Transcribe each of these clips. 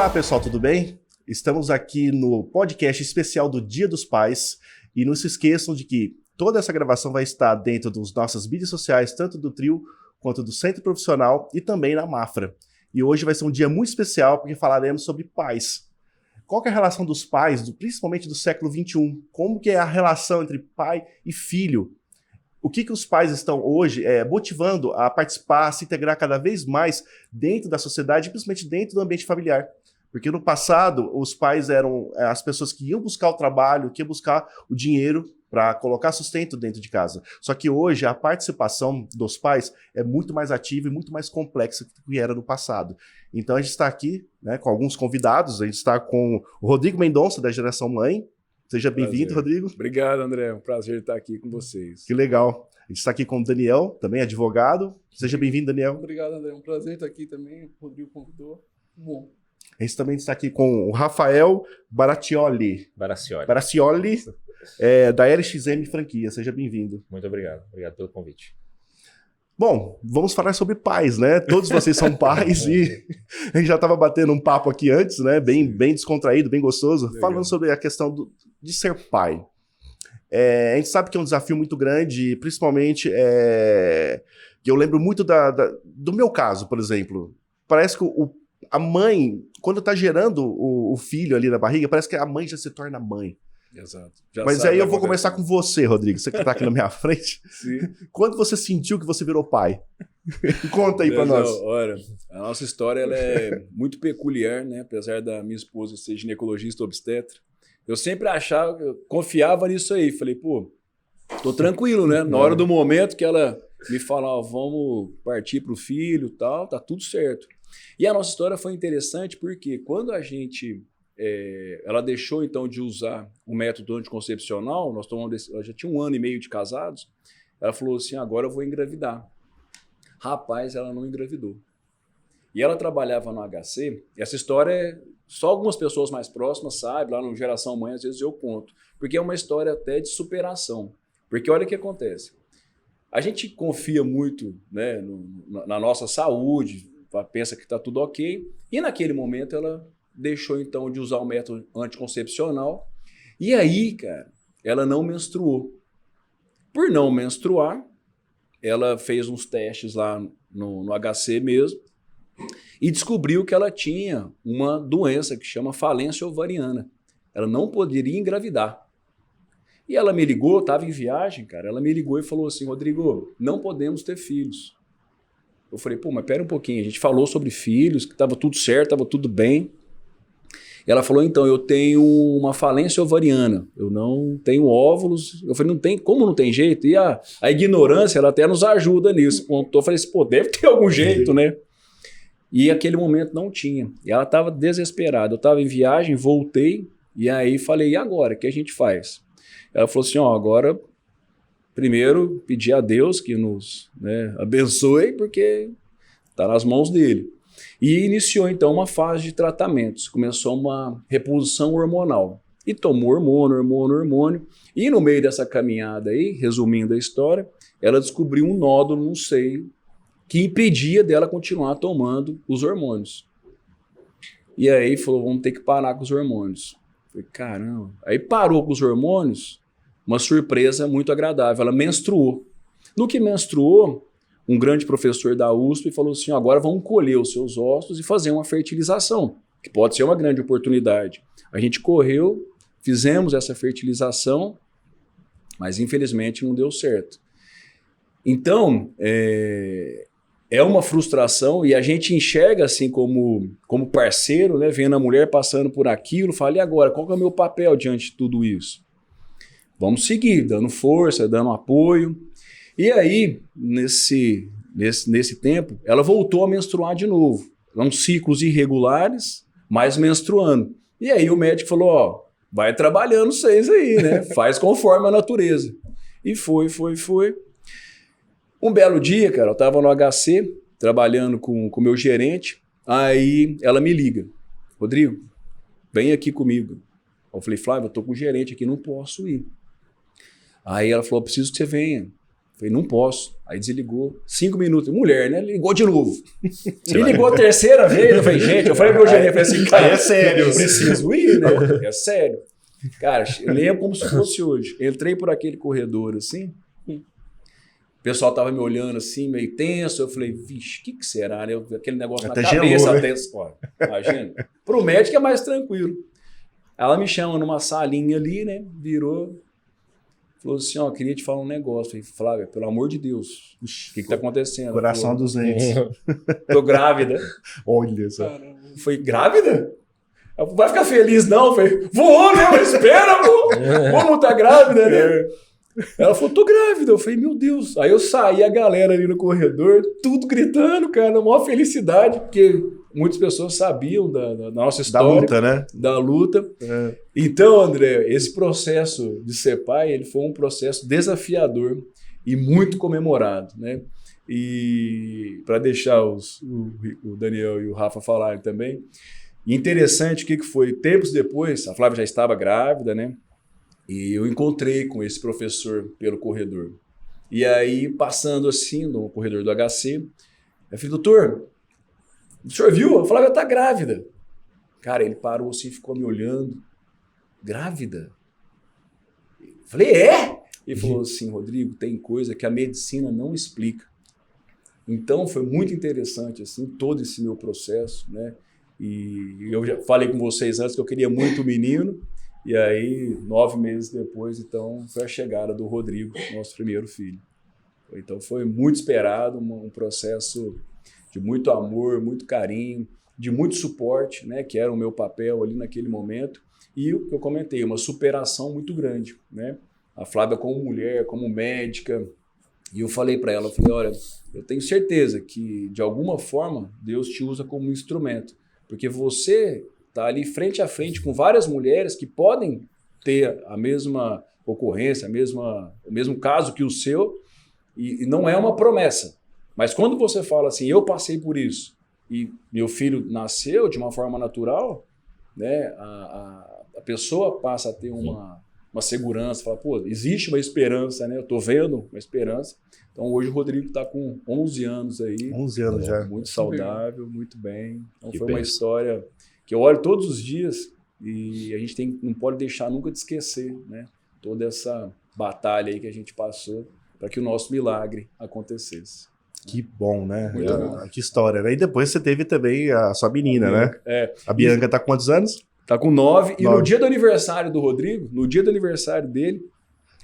Olá pessoal, tudo bem? Estamos aqui no podcast especial do Dia dos Pais e não se esqueçam de que toda essa gravação vai estar dentro das nossas mídias sociais, tanto do Trio quanto do Centro Profissional e também na Mafra. E hoje vai ser um dia muito especial porque falaremos sobre pais. Qual que é a relação dos pais, principalmente do século XXI? Como que é a relação entre pai e filho? O que os pais estão hoje motivando a participar, a se integrar cada vez mais dentro da sociedade, principalmente dentro do ambiente familiar? Porque no passado, os pais eram as pessoas que iam buscar o trabalho, que iam buscar o dinheiro para colocar sustento dentro de casa. Só que hoje a participação dos pais é muito mais ativa e muito mais complexa do que era no passado. Então a gente está aqui, né, com alguns convidados, a gente está com o Rodrigo Mendonça, da Geração Mãe. Seja bem-vindo, Rodrigo. Obrigado, André. É um prazer estar aqui com vocês. Que legal. A gente está aqui com o Daniel, também advogado. Seja bem-vindo, Daniel. Obrigado, André. É um prazer estar aqui também. O Rodrigo convidou. Bom. A gente também está aqui com o Rafael Baraccioli, da LXM Franquia. Seja bem-vindo. Muito obrigado. Obrigado pelo convite. Bom, vamos falar sobre pais, né? Todos vocês são pais e a gente já estava batendo um papo aqui antes, né? Bem descontraído, bem gostoso, legal. Falando sobre a questão de ser pai. A gente sabe que é um desafio muito grande, principalmente que eu lembro muito do meu caso, por exemplo. Parece que a mãe, quando está gerando o filho ali na barriga, parece que a mãe já se torna mãe. Exato. Mas aí eu vou começar com você, Rodrigo, você que está aqui na minha frente. Sim. Quando você sentiu que você virou pai? Conta aí para nós. Olha, a nossa história ela é muito peculiar, né? Apesar da minha esposa ser ginecologista obstetra. Eu sempre achava, eu confiava nisso aí. Falei, pô, tô tranquilo, né? Na hora do momento que ela me falava, vamos partir pro filho e tal, tá tudo certo. E a nossa história foi interessante porque quando a gente... ela deixou, então, de usar o método anticoncepcional, ela já tinha 1 ano e meio de casados, ela falou assim, agora eu vou engravidar. Rapaz, ela não engravidou. E ela trabalhava no HC, e essa história só algumas pessoas mais próximas sabem, lá no Geração Mãe, às vezes eu conto, porque é uma história até de superação. Porque olha o que acontece. A gente confia muito, né, na nossa saúde, pensa que está tudo ok, e naquele momento ela deixou então de usar o método anticoncepcional, e aí, cara, ela não menstruou. Por não menstruar, ela fez uns testes lá no HC mesmo, e descobriu que ela tinha uma doença que chama falência ovariana. Ela não poderia engravidar. E ela me ligou, estava em viagem, cara, ela me ligou e falou assim, Rodrigo, não podemos ter filhos. Eu falei, pô, mas pera um pouquinho, a gente falou sobre filhos, que estava tudo certo, estava tudo bem. E ela falou, então, eu tenho uma falência ovariana, eu não tenho óvulos. Eu falei, não tem, como não tem jeito? E a ignorância, ela até nos ajuda nisso. Eu falei assim, pô, deve ter algum jeito, né? E aquele momento não tinha. E ela estava desesperada. Eu estava em viagem, voltei, e aí falei, e agora? O que a gente faz? Ela falou assim, ó, agora, primeiro, pedir a Deus que nos, né, abençoe, porque está nas mãos dele. E iniciou, então, uma fase de tratamentos. Começou uma reposição hormonal. E tomou hormônio. E no meio dessa caminhada aí, resumindo a história, ela descobriu um nódulo no seio que impedia dela continuar tomando os hormônios. E aí falou, vamos ter que parar com os hormônios. Falei, caramba. Aí parou com os hormônios, uma surpresa muito agradável. Ela menstruou. No que menstruou, um grande professor da USP falou assim, agora vamos colher os seus ossos e fazer uma fertilização, que pode ser uma grande oportunidade. A gente correu, fizemos essa fertilização, mas infelizmente não deu certo. Então, é uma frustração e a gente enxerga assim como parceiro, né, vendo a mulher passando por aquilo, fala, e agora, qual que é o meu papel diante de tudo isso? Vamos seguir, dando força, dando apoio. E aí, nesse tempo, ela voltou a menstruar de novo. Eram ciclos irregulares, mas menstruando. E aí o médico falou, ó, vai trabalhando vocês aí, né? Faz conforme a natureza. E foi. Um belo dia, cara, eu tava no HC, trabalhando com o meu gerente, aí ela me liga. Rodrigo, vem aqui comigo. Eu falei, Flávio, eu tô com o gerente aqui, não posso ir. Aí ela falou, preciso que você venha. Falei, não posso. Aí desligou. 5 minutos. Mulher, né? Ligou de novo. E ligou a terceira vez. Eu falei, gente, eu falei pro meu gerente, eu falei assim, cara, é sério. Eu preciso ir, né? É sério. Cara, eu lembro como se fosse hoje. Entrei por aquele corredor assim. O pessoal tava me olhando assim, meio tenso. Eu falei, vixe, o que será, né? Aquele negócio até na cabeça. gelou, né? Tenso. Ó, imagina. Pro médico é mais tranquilo. Ela me chama numa salinha ali, né? Virou. Falou assim, ó, queria te falar um negócio. Eu falei, Flávia, pelo amor de Deus, o que tá acontecendo? Coração a 200. Tô grávida. Olha só. Caramba. Foi grávida? Ela, vai ficar feliz, não? Eu falei, vou, né? Mas espera, pô. Como tá grávida, né? Ela falou, tô grávida. Eu falei, meu Deus. Aí eu saí, a galera ali no corredor, tudo gritando, cara, na maior felicidade, porque muitas pessoas sabiam da nossa história. Da luta, né? Da luta. Então, André, esse processo de ser pai, ele foi um processo desafiador e muito comemorado, né? E para deixar o Daniel e o Rafa falarem também, e interessante o que foi, tempos depois, a Flávia já estava grávida, né? E eu encontrei com esse professor pelo corredor. E aí, passando assim no corredor do HC, eu falei, doutor, o senhor viu? A Flávia tá grávida. Cara, ele parou assim, ficou me olhando. Grávida? Eu falei, é? Ele falou assim, Rodrigo, tem coisa que a medicina não explica. Então, foi muito interessante, assim, todo esse meu processo, né? E eu já falei com vocês antes que eu queria muito o menino. E aí, 9 meses depois, então, foi a chegada do Rodrigo, nosso primeiro filho. Então, foi muito esperado, um processo de muito amor, muito carinho, de muito suporte, né, que era o meu papel ali naquele momento. E o que eu comentei, uma superação muito grande, né? A Flávia como mulher, como médica. E eu falei para ela, eu falei, olha, eu tenho certeza que, de alguma forma, Deus te usa como instrumento. Porque você está ali frente a frente com várias mulheres que podem ter a mesma ocorrência, o mesmo caso que o seu, e não é uma promessa. Mas quando você fala assim, eu passei por isso, e meu filho nasceu de uma forma natural, né, a pessoa passa a ter uma segurança, fala, pô, existe uma esperança, né? Eu estou vendo uma esperança. Então hoje o Rodrigo está com 11 anos aí. 11 anos já. Muito saudável, muito bem. Então Que foi bem. uma história que eu olho todos os dias e a gente não pode deixar nunca de esquecer, né? Toda essa batalha aí que a gente passou para que o nosso milagre acontecesse. Que bom, né? Muito bom. Que história, né? E depois você teve também a sua menina, né? É. A Bianca tá com quantos anos? Tá com 9. E 9. no dia do aniversário do Rodrigo, no dia do aniversário dele,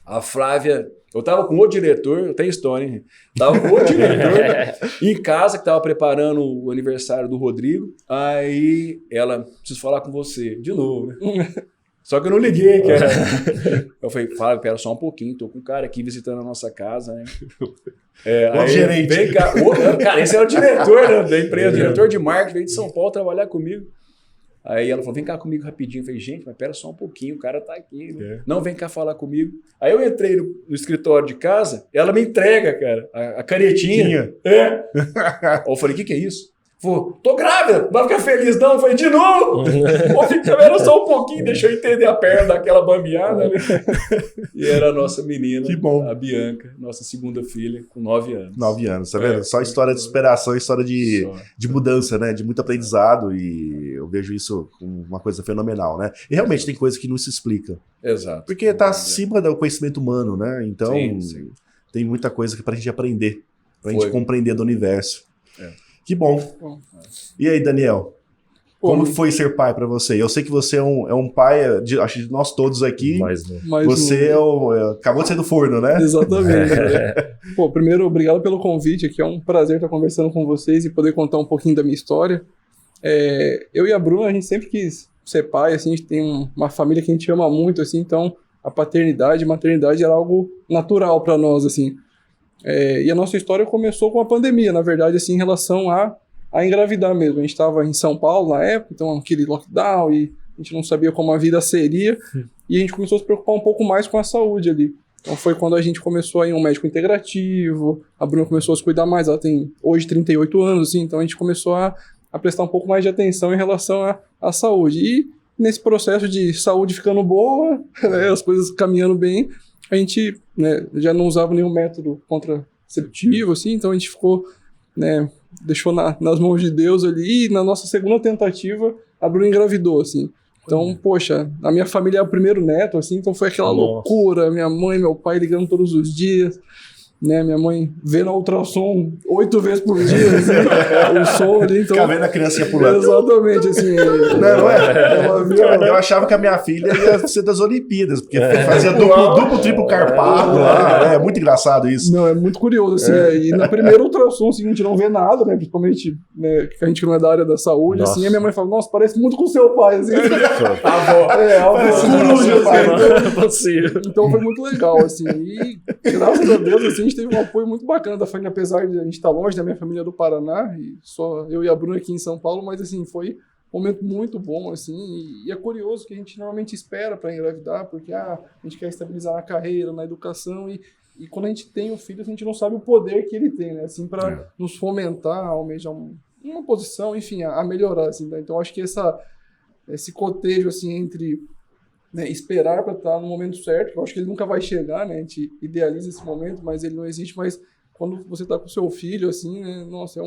a Flávia... Eu tava com o diretor, eu tenho história, hein? Tava com o diretor em casa, que tava preparando o aniversário do Rodrigo. Aí ela, preciso falar com você de novo, né? Só que eu não liguei, cara. Eu falei, Flávia, pera só um pouquinho, tô com um cara aqui visitando a nossa casa, né? O gerente. Vem cá. Cara, esse é o diretor, né, da empresa, diretor de marketing, veio de São Paulo trabalhar comigo. Aí ela falou, vem cá comigo rapidinho. Eu falei, gente, mas pera só um pouquinho, o cara tá aqui. Né? Não, vem cá falar comigo. Aí eu entrei no escritório de casa, ela me entrega, cara, a canetinha. Aí eu falei, o que é isso? Falei, tô grávida, vai ficar feliz não? Eu falei, de novo? Pô, fica só um pouquinho, deixa eu entender a perna daquela bambeada, né? E era a nossa menina, Que bom. A Bianca, nossa segunda filha, com 9 anos. 9 anos, tá vendo? Só história de superação, história de mudança, né? De muito aprendizado, e eu vejo isso como uma coisa fenomenal, né? E realmente tem coisa que não se explica. Exato. Porque tá acima do conhecimento humano, né? Então, Sim. tem muita coisa que pra gente aprender, pra Foi. gente compreender do universo. É. Que bom. E aí, Daniel? Pô, Como foi ser pai pra você? Eu sei que você é um pai, acho que nós todos aqui, Mas não. mais você acabou de sair do forno, né? Exatamente. Pô, primeiro, obrigado pelo convite aqui. É um prazer estar conversando com vocês e poder contar um pouquinho da minha história. Eu e a Bruna, a gente sempre quis ser pai, assim, a gente tem uma família que a gente ama muito, assim, então a paternidade e maternidade era algo natural para nós, assim. E a nossa história começou com a pandemia, na verdade, assim, em relação a engravidar mesmo. A gente estava em São Paulo na época, então aquele lockdown, e a gente não sabia como a vida seria, e a gente começou a se preocupar um pouco mais com a saúde ali. Então foi quando a gente começou a ir um médico integrativo, a Bruna começou a se cuidar mais, ela tem hoje 38 anos, assim, então a gente começou a prestar um pouco mais de atenção em relação à saúde. E nesse processo de saúde ficando boa, né, as coisas caminhando bem, a gente, né, já não usava nenhum método contraceptivo, assim, então a gente ficou, né, deixou nas mãos de Deus ali, e na nossa segunda tentativa, a Bruna engravidou, assim. Então, poxa, a minha família é o primeiro neto, assim, então foi aquela loucura, minha mãe, meu pai ligando todos os dias, né, minha mãe vendo a ultrassom 8 vezes por dia, assim, o som ali, então... Ficar vendo a criancinha pulando. Exatamente, assim... Não é? Eu achava que a minha filha ia ser das Olimpíadas, porque fazia duplo, triplo carpado lá, é muito engraçado isso. Não, é muito curioso, assim, e na primeira ultrassom, assim, a gente não vê nada, né, principalmente, né, que a gente não é da área da saúde, assim, e a minha mãe fala, nossa, parece muito com o seu pai, assim. Então foi muito legal, assim, e graças a Deus, assim, a gente teve um apoio muito bacana da família, apesar de a gente estar longe da minha família do Paraná, e só eu e a Bruna aqui em São Paulo, mas assim, foi um momento muito bom, assim, e é curioso que a gente normalmente espera para engravidar, porque a gente quer estabilizar na carreira, na educação, e quando a gente tem um filho, a gente não sabe o poder que ele tem, né, assim, para nos fomentar, almejar uma posição, enfim, a melhorar, assim, né? Então acho que esse cotejo, assim, entre... né, esperar para estar no momento certo, que eu acho que ele nunca vai chegar, né, a gente idealiza esse momento, mas ele não existe, mas quando você está com o seu filho, assim, né, nossa,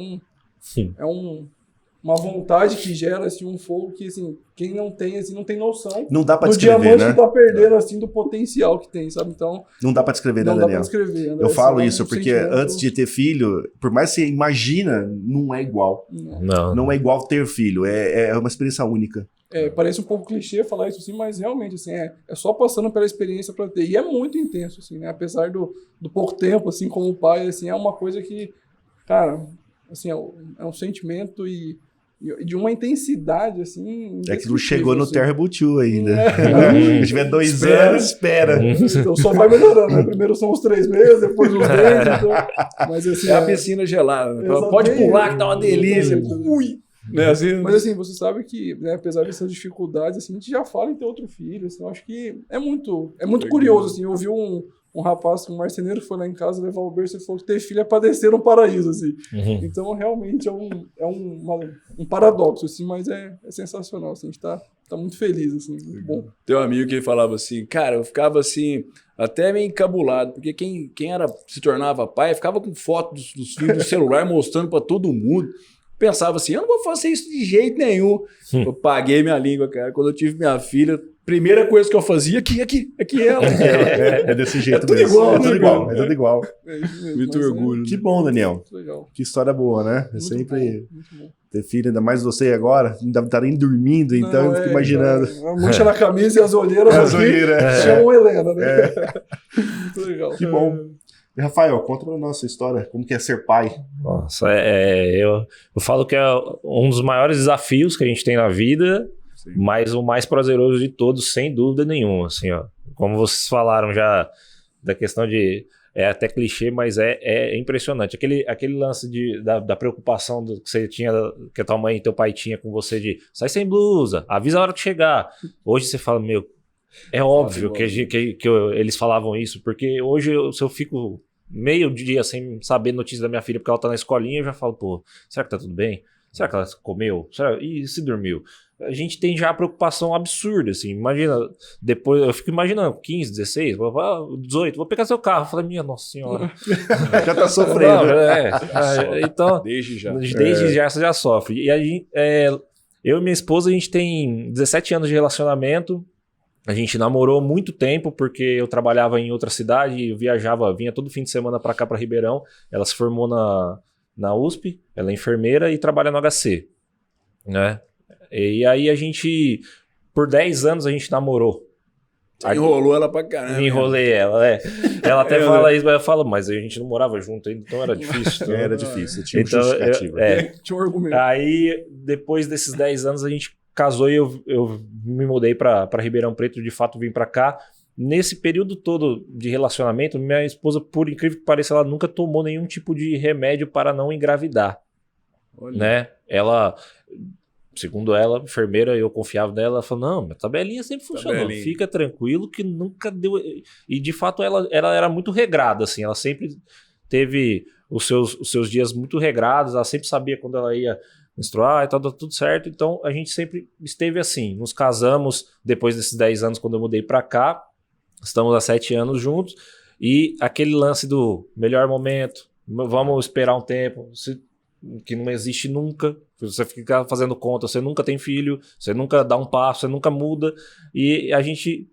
uma vontade que gera, assim, um fogo que, assim, quem não tem, assim, não tem noção não dá pra do descrever, diamante, né? que tá perdendo, assim, do potencial que tem, sabe? Então... Não dá pra descrever, né, Não dá Daniel? pra descrever, André, Eu falo assim, isso, porque sentimento... antes de ter filho, por mais que você imagina, não é igual. Não é igual ter filho, é uma experiência única. Parece um pouco clichê falar isso assim, mas realmente assim, é só passando pela experiência para ter. E é muito intenso, assim, né? Apesar do pouco tempo, assim, como pai, assim, é uma coisa que, cara, assim, é um sentimento e de uma intensidade, assim... É que não chegou no assim. Terrible 2 ainda. Se tiver 2 anos, espera. Então só vai melhorando, né? Primeiro são os 3 meses, depois os 10, então... Mas, assim, a piscina gelada. Pode pular que tá uma delícia. Ui! Né, assim, mas assim, você sabe que, né, apesar dessas dificuldades, assim, a gente já fala em ter outro filho, assim, eu acho que é muito curioso, assim, eu vi um rapaz, um marceneiro, foi lá em casa levar o berço e falou que ter filho é padecer um paraíso, assim. Então, realmente, é um paradoxo, assim, mas é sensacional, assim, a gente tá muito feliz, assim, muito bom. Tem um amigo que falava assim, cara, eu ficava assim, até meio encabulado, porque quem se tornava pai, ficava com foto dos filhos do celular mostrando pra todo mundo. Pensava assim, eu não vou fazer isso de jeito nenhum. Eu paguei minha língua, cara. Quando eu tive minha filha, primeira coisa que eu fazia, aqui ela. É desse jeito tudo mesmo. igual, É tudo igual, é tudo igual. Muito orgulho. Que bom, Daniel. Muito legal. Que história boa, né? Muito Sempre bom. ter filho, ainda mais você agora, ainda tá nem dormindo, então eu fico imaginando. A mancha na camisa e as olheiras aqui chamam Helena, né? Muito legal. Que bom. Rafael, conta pra nossa história, como que é ser pai? Nossa, eu falo que é um dos maiores desafios que a gente tem na vida, Sim. mas o mais prazeroso de todos, sem dúvida nenhuma, assim, ó. Como vocês falaram já da questão de, é até clichê, mas é impressionante. Aquele lance da preocupação que você tinha, que a tua mãe e teu pai tinha com você de, sai sem blusa, avisa a hora que chegar. Hoje você fala, meu, é óbvio que eles falavam isso, porque hoje se eu fico meio dia sem saber notícia da minha filha porque ela tá na escolinha, eu já falo, pô, será que tá tudo bem? Será que ela comeu? E se dormiu? A gente tem já a preocupação absurda, assim, imagina, depois eu fico imaginando, 15, 16, 18, vou pegar seu carro, eu falo, minha nossa senhora. Já tá sofrendo. Então, desde já você já sofre. E aí, eu e minha esposa, a gente tem 17 anos de relacionamento. A gente namorou muito tempo porque eu trabalhava em outra cidade, eu vinha todo fim de semana para cá, para Ribeirão. Ela se formou na USP, ela é enfermeira e trabalha no HC, né? E aí a gente, por 10 anos a gente namorou. Enrolou ela pra caramba. Enrolei ela, Ela até fala isso, mas eu falo, mas a gente não morava junto ainda, então era difícil. Então... Era difícil, tinha então, justificativa. Tinha um argumento. Aí, depois desses 10 anos, a gente casou e eu me mudei para Ribeirão Preto, de fato vim para cá. Nesse período todo de relacionamento, minha esposa, por incrível que pareça, ela nunca tomou nenhum tipo de remédio para não engravidar. Olha. Né? Ela, segundo ela, enfermeira, eu confiava nela, ela falou, não, a tabelinha sempre funcionou, fica tranquilo que nunca deu... E de fato ela era muito regrada, assim, ela sempre teve os seus dias muito regrados, ela sempre sabia quando ela ia menstruar e tal, tudo certo. Então a gente sempre esteve assim. Nos casamos depois desses 10 anos, quando eu mudei pra cá. estamos há 7 anos juntos, e aquele lance do melhor momento, vamos esperar um tempo, que não existe nunca. Você fica fazendo conta, você nunca tem filho, você nunca dá um passo, você nunca muda, e a gente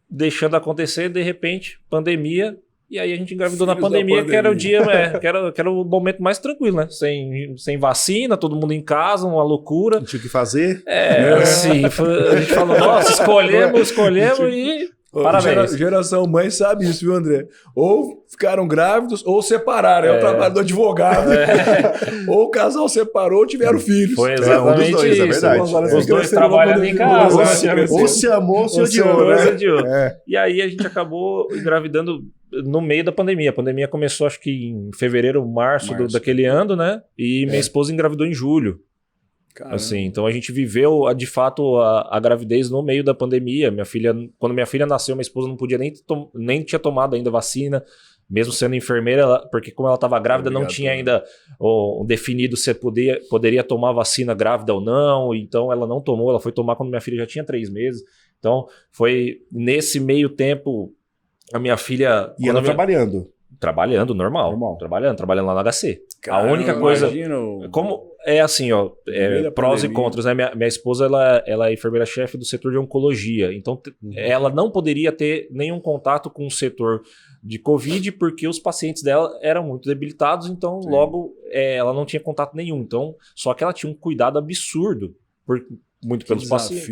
deixando acontecer, de repente, pandemia, e aí a gente engravidou na pandemia, que era o dia, que era o momento mais tranquilo, né? Sem vacina, todo mundo em casa, uma loucura. Não tinha o que fazer. Assim, a gente falou, nossa, escolhemos e... Parabéns. Geração mãe sabe isso, viu, André? Ou ficaram grávidos ou separaram. É o trabalho do advogado. Ou o casal separou ou tiveram filhos. Foi exatamente um dos dois, isso. é verdade. Os dois trabalhando em casa. Ou se amou ou se odiou, né? E aí a gente acabou engravidando no meio da pandemia. A pandemia começou, acho que em fevereiro, março. Daquele ano, né? E minha esposa engravidou em julho. Assim, então a gente viveu de fato a gravidez no meio da pandemia. Quando minha filha nasceu, minha esposa não podia nem tinha tomado ainda vacina, mesmo sendo enfermeira, porque como ela estava grávida, não tinha ainda definido se poderia tomar vacina grávida ou não. Então ela não tomou, ela foi tomar quando minha filha já tinha 3 meses. Então foi nesse meio tempo a minha filha... E ela trabalhando. Trabalhando, normal. Trabalhando lá no HC. Caramba, a única coisa... Imagino... Como é assim, ó, prós e contras, né? Minha esposa, ela é enfermeira-chefe do setor de oncologia. Então, ela não poderia ter nenhum contato com o setor de Covid, porque os pacientes dela eram muito debilitados. Então, logo, ela não tinha contato nenhum. Então, só que ela tinha um cuidado absurdo, muito pelos pacientes.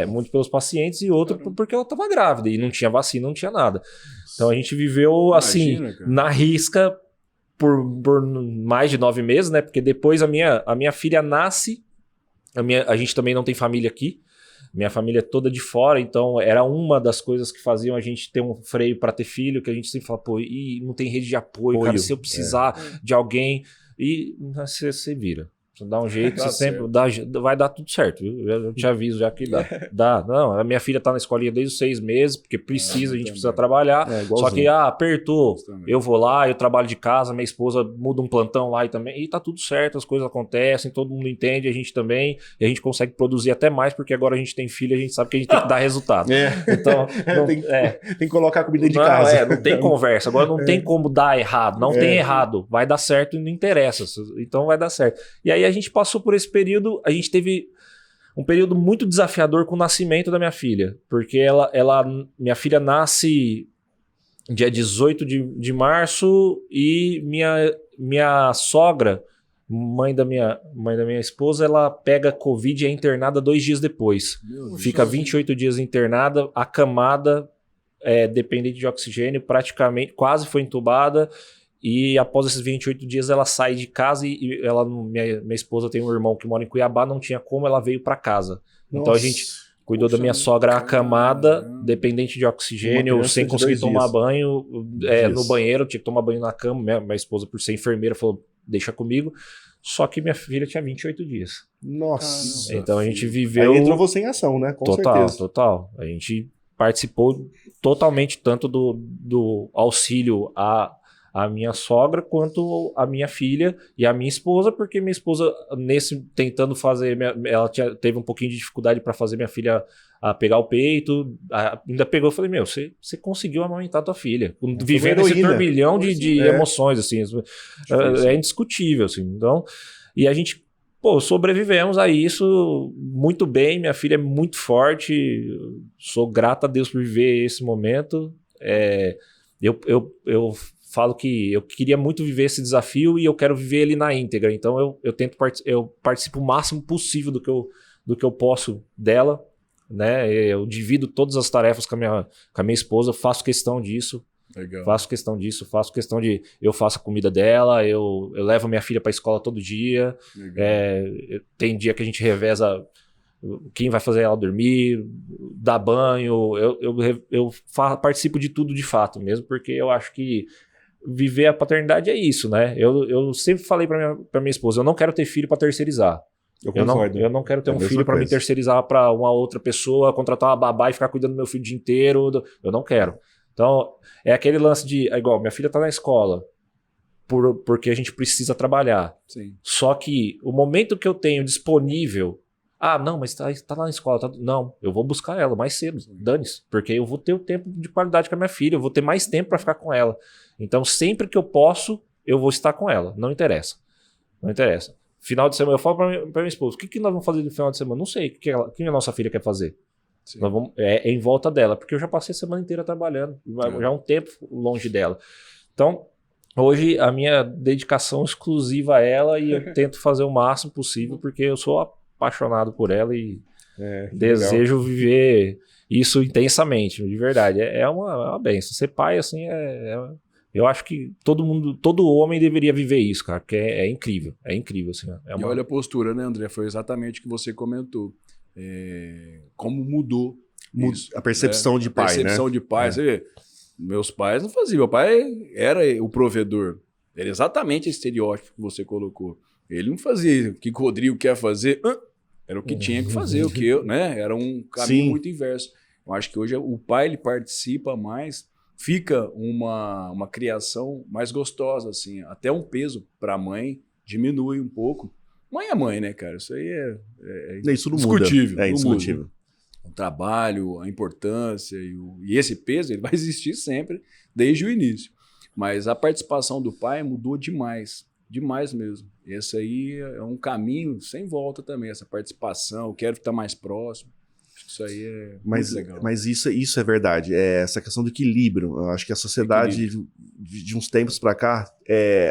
Muito pelos pacientes e outro porque ela estava grávida e não tinha vacina, não tinha nada. Então, a gente viveu, assim, na risca por mais de 9 meses, né? Porque depois a minha filha nasce, a gente também não tem família aqui, minha família é toda de fora, então era uma das coisas que faziam a gente ter um freio para ter filho, que a gente sempre fala, pô, e não tem rede de apoio, cara, se eu precisar de alguém, e você vira. Você dá um jeito, você sempre vai dar tudo certo, viu? Eu te aviso já que dá. Não, a minha filha tá na escolinha desde os 6 meses, porque a gente precisa trabalhar. Só que, apertou, eu vou lá, eu trabalho de casa, minha esposa muda um plantão lá e também, e tá tudo certo, as coisas acontecem, todo mundo entende, a gente também, e a gente consegue produzir até mais, porque agora a gente tem filho, a gente sabe que a gente tem que dar resultado. Então, tem que colocar comida de casa. Não tem conversa, agora não tem como dar errado, não tem errado, vai dar certo e não interessa, então vai dar certo. E aí a gente passou por esse período, a gente teve um período muito desafiador com o nascimento da minha filha, porque minha filha nasce dia 18 de março e minha sogra, mãe da minha esposa, ela pega Covid e é internada 2 dias depois. Fica 28 dias internada, acamada, dependente de oxigênio, praticamente, quase foi entubada. E após esses 28 dias ela sai de casa e minha esposa tem um irmão que mora em Cuiabá, não tinha como, ela veio para casa. Nossa. Então a gente cuidou da minha sogra acamada, dependente de oxigênio, sem conseguir tomar banho no banheiro, tinha que tomar banho na cama. Minha esposa, por ser enfermeira, falou, deixa comigo. Só que minha filha tinha 28 dias. Nossa. Então a gente viveu... Aí entrou você em ação, né? Com certeza. Total. A gente participou totalmente tanto do auxílio a minha sogra, quanto a minha filha e a minha esposa, porque minha esposa, tentando fazer, ela teve um pouquinho de dificuldade para fazer minha filha pegar o peito, ainda pegou, eu falei, você conseguiu amamentar tua filha, vivendo esse turbilhão de emoções, assim, é indiscutível, assim, então, e a gente, sobrevivemos a isso muito bem, minha filha é muito forte, sou grato a Deus por viver esse momento, eu falo que eu queria muito viver esse desafio e eu quero viver ele na íntegra. Então eu participo o máximo possível do que eu posso dela, né? Eu divido todas as tarefas com a minha esposa, faço questão disso. Legal. Faço questão de... Eu faço a comida dela, eu levo minha filha para a escola todo dia. Tem dia que a gente reveza quem vai fazer ela dormir, dar banho. Eu participo de tudo de fato mesmo, porque eu acho que viver a paternidade é isso, né? Eu sempre falei para minha esposa, eu não quero ter filho para terceirizar. Eu não quero ter um filho para me terceirizar para uma outra pessoa, contratar uma babá e ficar cuidando do meu filho o dia inteiro. Eu não quero. Então, é aquele lance de... igual, minha filha tá na escola porque a gente precisa trabalhar. Sim. Só que o momento que eu tenho disponível Ah, não, mas tá lá na escola. Não, eu vou buscar ela mais cedo, dane-se. Porque eu vou ter o tempo de qualidade com a minha filha, eu vou ter mais tempo para ficar com ela. Então, sempre que eu posso, eu vou estar com ela. Não interessa. Não interessa. Final de semana, eu falo pra minha esposa, o que nós vamos fazer no final de semana? Não sei. O que a nossa filha quer fazer? Nós vamos, em volta dela. Porque eu já passei a semana inteira trabalhando. Já há um tempo longe dela. Então, hoje, a minha dedicação exclusiva a ela e eu tento fazer o máximo possível, porque eu sou apaixonado por ela e desejo viver isso intensamente, de verdade. É uma benção. Ser pai, assim, eu acho que todo homem deveria viver isso, cara, porque é incrível. É incrível, assim. E olha a postura, né, André? Foi exatamente o que você comentou. Como mudou isso, a percepção de pai, né? A percepção de pai. Você vê, meus pais não faziam. Meu pai era o provedor. Era exatamente esse estereótipo que você colocou. Ele não fazia o que o Rodrigo quer fazer. Era o que tinha que fazer, o que eu, né? Era um caminho muito inverso. Eu acho que hoje o pai ele participa mais, fica uma criação mais gostosa, assim. Até um peso para a mãe diminui um pouco. Mãe é mãe, né, cara? Isso aí isso não discutível. Muda. É indiscutível. O trabalho, a importância e esse peso ele vai existir sempre, desde o início. Mas a participação do pai mudou demais. Demais mesmo. Esse aí é um caminho sem volta também, essa participação, eu quero estar mais próximo. Acho que isso aí é muito legal. Mas isso é verdade, essa questão do equilíbrio. Eu acho que a sociedade de uns tempos para cá,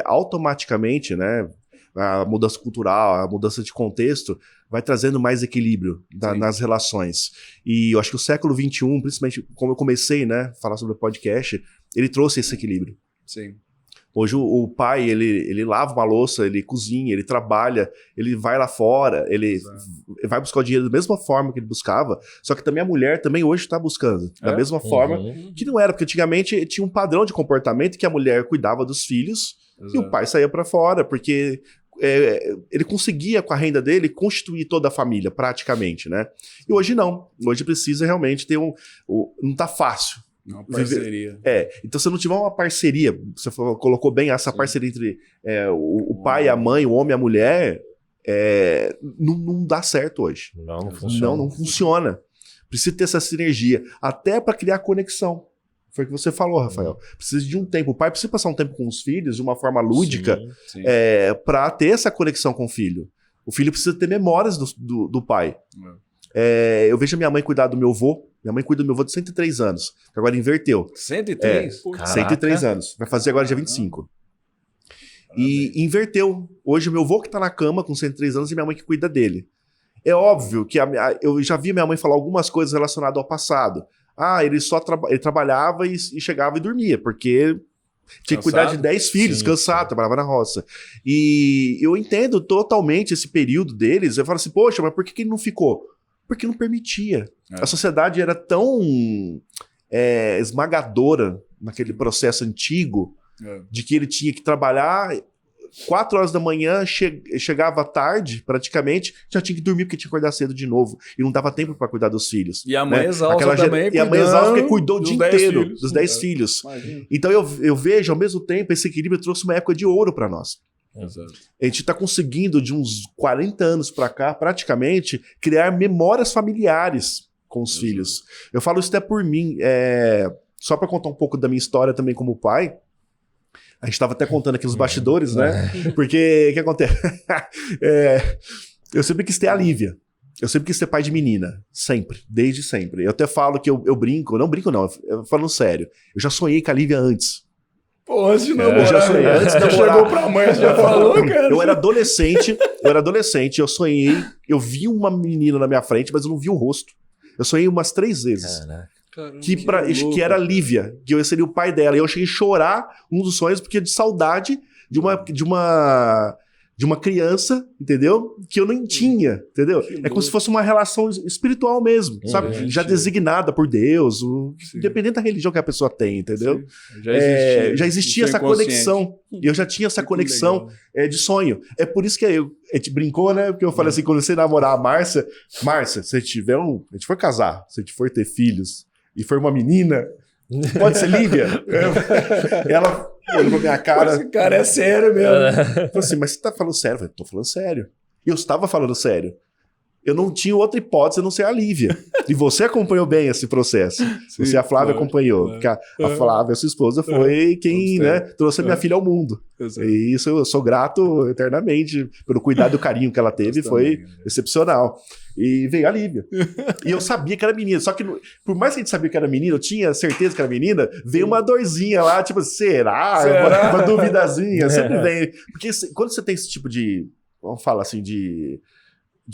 automaticamente, né, a mudança cultural, a mudança de contexto, vai trazendo mais equilíbrio nas relações. E eu acho que o século XXI, principalmente como eu comecei, né, a falar sobre o podcast, ele trouxe esse equilíbrio. Sim. Hoje o pai, ele lava uma louça, ele cozinha, ele trabalha, ele vai lá fora, ele vai buscar o dinheiro da mesma forma que ele buscava, só que também a mulher também hoje está buscando, da mesma forma que não era, porque antigamente tinha um padrão de comportamento que a mulher cuidava dos filhos e o pai saía para fora, porque ele conseguia com a renda dele constituir toda a família, praticamente, né? E hoje não, hoje precisa realmente ter não tá fácil. Uma parceria. Então se não tiver uma parceria, você colocou bem essa parceria entre o pai e a mãe, o homem e a mulher, não dá certo hoje. Não funciona. Não funciona. Precisa ter essa sinergia, até para criar conexão. Foi o que você falou, Rafael. Precisa de um tempo. O pai precisa passar um tempo com os filhos de uma forma lúdica para ter essa conexão com o filho. O filho precisa ter memórias do pai. Eu vejo a minha mãe cuidar do meu avô. Minha mãe cuida do meu avô de 103 anos, que agora inverteu. 103? 103 anos. Vai fazer agora dia 25. E inverteu. Hoje o meu avô que tá na cama com 103 anos e minha mãe que cuida dele. É óbvio que eu já vi minha mãe falar algumas coisas relacionadas ao passado. Ele ele trabalhava e chegava e dormia, porque tinha que cuidar de 10 filhos, cansado, trabalhava na roça. E eu entendo totalmente esse período deles. Eu falo assim, poxa, mas por que ele não ficou? Porque não permitia. A sociedade era tão esmagadora naquele processo antigo de que ele tinha que trabalhar 4 horas da manhã, chegava tarde, praticamente, já tinha que dormir porque tinha que acordar cedo de novo. E não dava tempo para cuidar dos filhos. E a mãe exausta também. E a mãe exausta porque cuidou o dia inteiro dos 10 filhos. Imagina. Então eu vejo, ao mesmo tempo, esse equilíbrio trouxe uma época de ouro para nós. Exato. A gente está conseguindo, de uns 40 anos para cá, praticamente, criar memórias familiares com os filhos. Eu falo isso até por mim. Só para contar um pouco da minha história também como pai. A gente estava até contando aqui nos bastidores, né? Porque o que acontece? Eu sempre quis ter a Lívia. Eu sempre quis ser pai de menina. Sempre. Desde sempre. Eu até falo que eu brinco. Não brinco, não. Eu falo sério. Eu já sonhei com a Lívia antes. Pô, antes de namorar. Eu já sonhei. Antes de namorar. Chegou pra mãe, você já falou, cara. Eu era adolescente. Eu sonhei. Eu vi uma menina na minha frente, mas eu não vi o rosto. Eu sonhei umas 3 vezes. Caramba, Que era a Lívia, que eu seria o pai dela. E eu cheguei a chorar um dos sonhos, porque de saudade de uma criança, entendeu? Que eu nem tinha, entendeu? Como se fosse uma relação espiritual mesmo, sabe? Já designada por Deus, independente da religião que a pessoa tem, entendeu? Já existia essa conexão. E eu já tinha essa conexão de sonho. É por isso que a gente brincou, né? Porque eu falei assim, quando você namorar a Márcia, se a gente tiver a gente for casar, se a gente for ter filhos, e for uma menina, pode ser Lívia? Ela olhou pra minha cara. Esse cara é sério mesmo. Falei assim, mas você tá falando sério? Eu falei, tô falando sério. E eu estava falando sério. eu não tinha outra hipótese a não ser a Lívia. E você acompanhou bem esse processo. Sim, você e a Flávia claro, acompanhou. claro. Porque a Flávia, sua esposa, foi quem, né, trouxe a minha filha ao mundo. Exato. E isso eu sou grato eternamente pelo cuidado e o carinho que ela teve. Foi Também, né? excepcional. E veio a Lívia. E eu sabia que era menina. Só que, por mais que a gente sabia que era menina, eu tinha certeza que era menina, veio uma dorzinha lá, tipo, será? Uma duvidazinha. Sempre vem. Porque quando você tem esse tipo de, vamos falar assim, de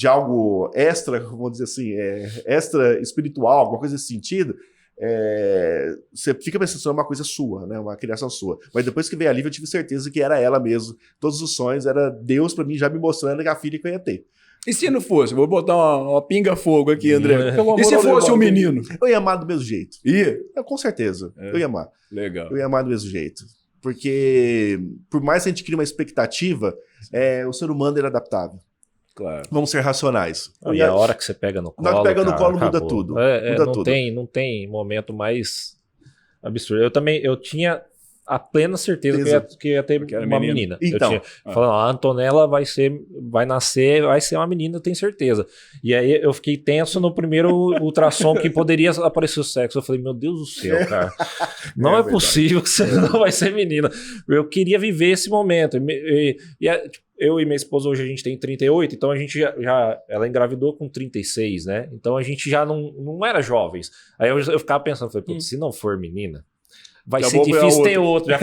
algo extra, vamos dizer assim, extra espiritual, alguma coisa nesse sentido, você fica pensando, é uma coisa sua, né? Uma criação sua. Mas depois que veio a Lívia, eu tive certeza que era ela mesmo. Todos os sonhos, era Deus pra mim já me mostrando que a filha que eu ia ter. E se não fosse? Vou botar uma pinga-fogo aqui, André. Pelo E se amor ao fosse um levado. menino? Eu ia amar do mesmo jeito. Ia? Com certeza. Eu ia amar. Legal. Eu ia amar do mesmo jeito. Porque, por mais que a gente crie uma expectativa, o ser humano é adaptável. Claro. Vamos ser racionais. E a hora que você pega no colo, Na hora que pega no cara, colo, muda acabou. tudo. Muda não tudo. tem momento mais absurdo. Eu tinha a plena certeza que ia ter Porque era uma menina. menina. Então. Eu tinha falando, a Antonella vai nascer, vai ser uma menina, eu tenho certeza. E aí eu fiquei tenso no primeiro ultrassom que poderia aparecer o sexo. Eu falei, meu Deus do céu, cara. Não é verdade. possível que você não vai ser menina. Eu queria viver esse momento. Eu e minha esposa hoje a gente tem 38, então a gente ela engravidou com 36, né? Então a gente já não era jovens. Aí eu ficava pensando, falei, putz, se não for menina, vai Já ser vou ver difícil a ter outro.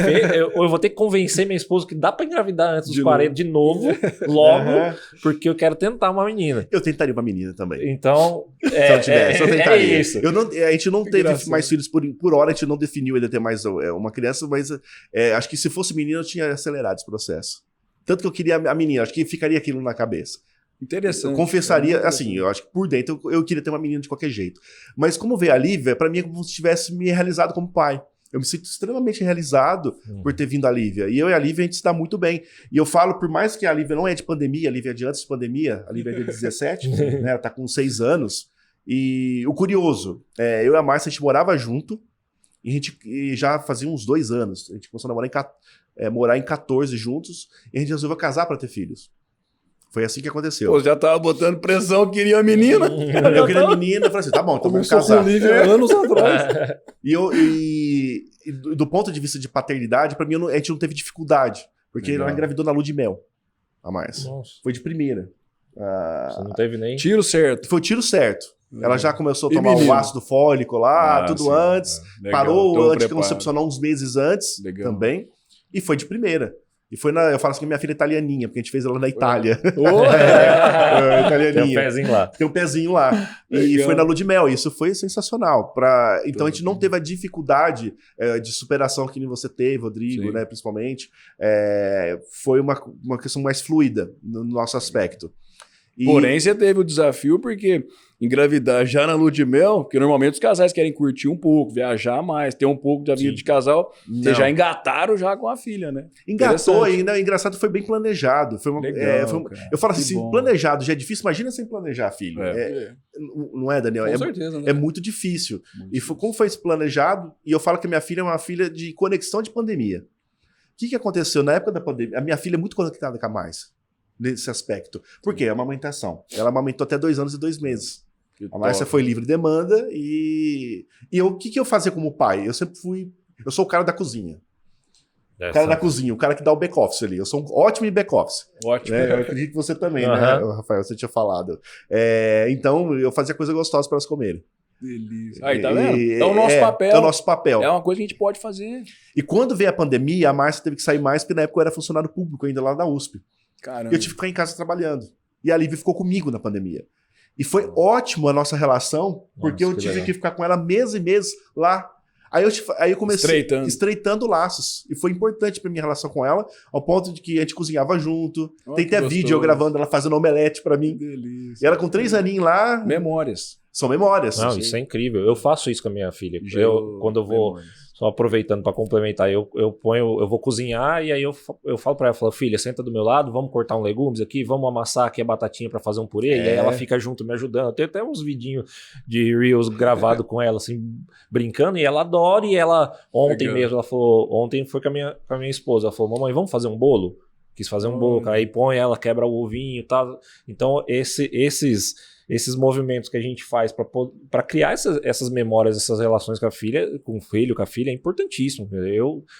Eu vou ter que convencer minha esposa que dá pra engravidar antes dos De 40 de novo, logo, Aham. porque eu quero tentar uma menina. Eu tentaria uma menina também. Então, Se eu tivesse, eu tentaria. isso. A gente não teve engraçado. mais filhos por hora, a gente não definiu ainda ter mais uma criança, mas acho que se fosse menina eu tinha acelerado esse processo. Tanto que eu queria a menina, acho que ficaria aquilo na cabeça. Interessante. Eu confessaria, assim, eu acho que por dentro eu queria ter uma menina de qualquer jeito. Mas como veio a Lívia, pra mim é como se tivesse me realizado como pai. Eu me sinto extremamente realizado por ter vindo a Lívia. E eu e a Lívia, a gente se dá muito bem. E eu falo, por mais que a Lívia não é de pandemia, a Lívia é de antes de pandemia, a Lívia é de 17, né? Ela tá com 6 anos. E o curioso, eu e a Márcia, a gente morava junto, e a gente já fazia uns 2 anos. A gente começou a morar em 14 juntos, e a gente resolveu casar para ter filhos. Foi assim que aconteceu. Pô, já tava botando pressão, queria a menina. Eu queria menina, eu falei assim, tá bom, então vamos Começou casar. com o Lívia anos atrás. E do ponto de vista de paternidade, pra mim, a gente não teve dificuldade. Porque Legal. ela engravidou na lua de mel, a Márcia. Nossa, Foi de primeira. você não teve nem... Tiro certo. Foi o tiro certo. Ela já começou a E tomar o menino? ácido fólico lá, tudo sim, antes. legal. Parou Então, o anticoncepcional uns meses antes Legal. também. E foi de primeira. E foi eu falo assim que minha filha é italianinha, porque a gente fez ela na Itália. Italianinha. Tem um pezinho lá. Tem um pezinho lá. E Legal. foi na lua de mel. Isso foi sensacional. Então a gente não teve a dificuldade de superação que nem você teve, Rodrigo, Sim. né, principalmente. Foi uma questão mais fluida no nosso aspecto. E- Porém, você teve o desafio porque engravidar já na lua de mel, porque normalmente os casais querem curtir um pouco, viajar mais, ter um pouco da vida Sim. de casal. Não. Vocês já engataram já com a filha, né? Engatou Interessante. ainda, engraçado, foi bem planejado. Legal, cara. Eu falo assim, Que se bom. planejado já é difícil, imagina sem planejar, filho. Não é, Daniel? Com certeza, né? É muito difícil. Como foi esse planejado, e eu falo que a minha filha é uma filha de conexão de pandemia. O que aconteceu na época da pandemia? A minha filha é muito conectada com a Márcia, nesse aspecto. Por quê? A amamentação. Ela amamentou até 2 anos e 2 meses. Que A Márcia top. foi livre demanda e o que eu fazia como pai? Eu sempre fui... Eu sou o cara da cozinha. O cara da cozinha, o cara que dá o back-office ali. Eu sou um ótimo em back-office. Ótimo. Né? Eu acredito que você também, né, Aham. Rafael? Você tinha falado. Então, eu fazia coisa gostosa para elas comerem. Delícia. Aí, tá vendo? E- É o nosso papel. É o nosso papel. É uma coisa que a gente pode fazer. E quando veio a pandemia, a Márcia teve que sair mais, porque na época eu era funcionário público ainda lá da USP. Caramba. E eu tive que ficar em casa trabalhando. E a Lívia ficou comigo na pandemia. E foi ótimo a nossa relação, porque Nossa, eu que tive legal. que ficar com ela meses e meses lá. Aí eu comecei estreitando laços. E foi importante pra minha relação com ela, ao ponto de que a gente cozinhava junto. Olha Tem que até gostoso. vídeo eu gravando ela fazendo omelete pra mim. Delícia. E ela com 3 aninhos lá, Memórias. são memórias. Não, isso é incrível. Eu faço isso com a minha filha. Gerou Quando eu vou, memórias. só aproveitando para complementar, eu vou cozinhar e aí eu falo para ela, falo, filha, senta do meu lado, vamos cortar um legumes aqui, vamos amassar aqui a batatinha para fazer um purê, e aí ela fica junto me ajudando. Eu tenho até uns vidinhos de Reels gravado com ela, assim, brincando, e ela adora, e ela, ontem Legal. mesmo, ela falou, ontem foi com a minha esposa, ela falou, mamãe, vamos fazer um bolo? quis fazer um bolo, aí põe ela, quebra o ovinho e tal. Então, esses movimentos que a gente faz para criar essas memórias, essas relações com a filha, com o filho, com a filha, é importantíssimo.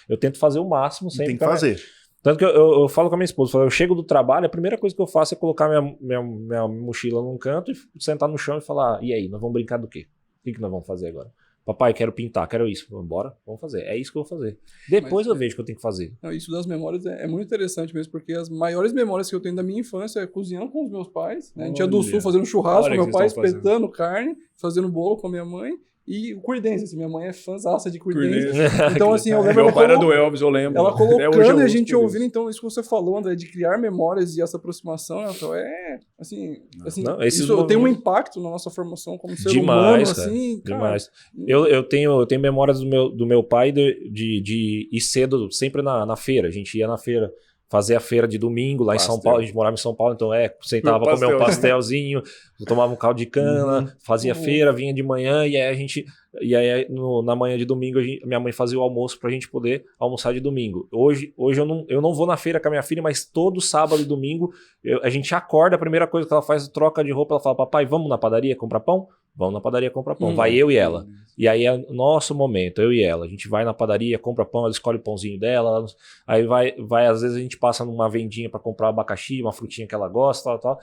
Eu tento fazer o máximo sempre. Tem que fazer. Tanto que eu falo com a minha esposa, eu chego do trabalho, a primeira coisa que eu faço é colocar minha mochila num canto e sentar no chão e falar, e aí, nós vamos brincar do quê? O que nós vamos fazer agora? Papai, quero pintar, quero isso. Vamos embora, vamos fazer. É isso que eu vou fazer. Depois eu vejo o que eu tenho que fazer. Não, isso das memórias é muito interessante mesmo, porque as maiores memórias que eu tenho da minha infância é cozinhando com os meus pais, né? A gente ia do sul fazendo churrasco com meu pai, espetando carne, fazendo bolo com a minha mãe. E o Creedence, assim, minha mãe é fãzaça de Creedence. Então, assim, eu lembro... Meu pai era do Elvis, eu lembro. Ela colocando e a gente ouvindo, então, isso que você falou, André, de criar memórias e essa aproximação, né, então, Não, isso tem um impacto na nossa formação como ser demais, humano, cara, assim, demais. Eu tenho memórias do meu pai de ir cedo, sempre na feira. A gente ia na feira, fazer a feira de domingo lá em São Paulo. A gente morava em São Paulo, então sentava pra comer um pastelzinho, tomava um caldo de cana, fazia feira, vinha de manhã, e aí na manhã de domingo minha mãe fazia o almoço pra gente poder almoçar de domingo. Hoje eu não vou na feira com a minha filha, mas todo sábado e domingo a gente acorda, a primeira coisa que ela faz, troca de roupa, ela fala, papai, vamos na padaria comprar pão? Vamos na padaria comprar pão. Vai eu e ela. E aí é nosso momento, eu e ela. A gente vai na padaria, compra pão, ela escolhe o pãozinho dela. Aí vai às vezes a gente passa numa vendinha para comprar abacaxi, uma frutinha que ela gosta, tal.